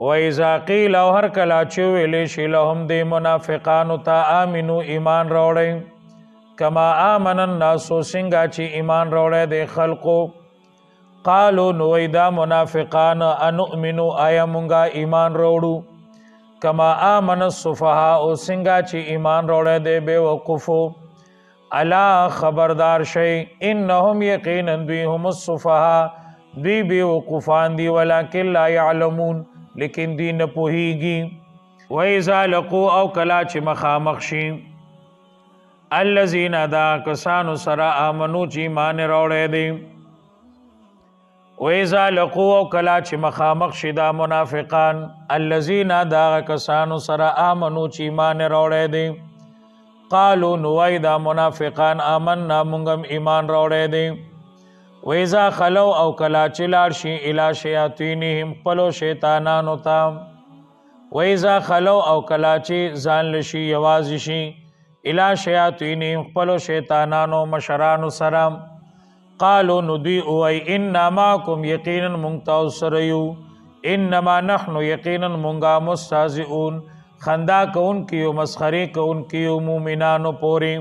وَإِذَا قِيلَ او هر کلا چې ویلې شي لهم دی منافقانو ته آمنو ایمان راوړئ کما آمن الناس څنګه چې ایمان راوړی دی خلقو قالو نو دا منافقان انؤمنو آیا مونږه ایمان راوړو کما آمن السفهاء څنګه چې ایمان راوړی دی بے وقوفو الا خبردار شي انهم یقینا دوی هم السفهاء دوی بے وقوفان دی ولکن لا يعلمون لیکن دی نه پوهیږي وَإِذَا لَقُوا او کلا چې مخامخ شي الذين دا کسانو سره آمنو چې ایمان راوړی دی وَإِذَا لَقُوا او کلا چې مخامخ شي دا منافقان الذين دا کسانو سره آمنو چې ایمان راوړی دی قالو نوای دا منافقان آمنا مونږم ایمان راوړی دی وَإِذَا خلو او کلا چې لاړ شي الی شیاطینهم خپلو شیطانانو ته وَإِذَا خلو او کلا چې ځان لشي یوازې شي الی شیاطینهم خپلو شیطانانو مشرانو سره قالو ندوی اوی انما معکم یقینا مونږ تاسو سره یو انما نحن یقینا مونږه مستهزئون خندا کون کیو مسخره کون کیو مومنانو پوری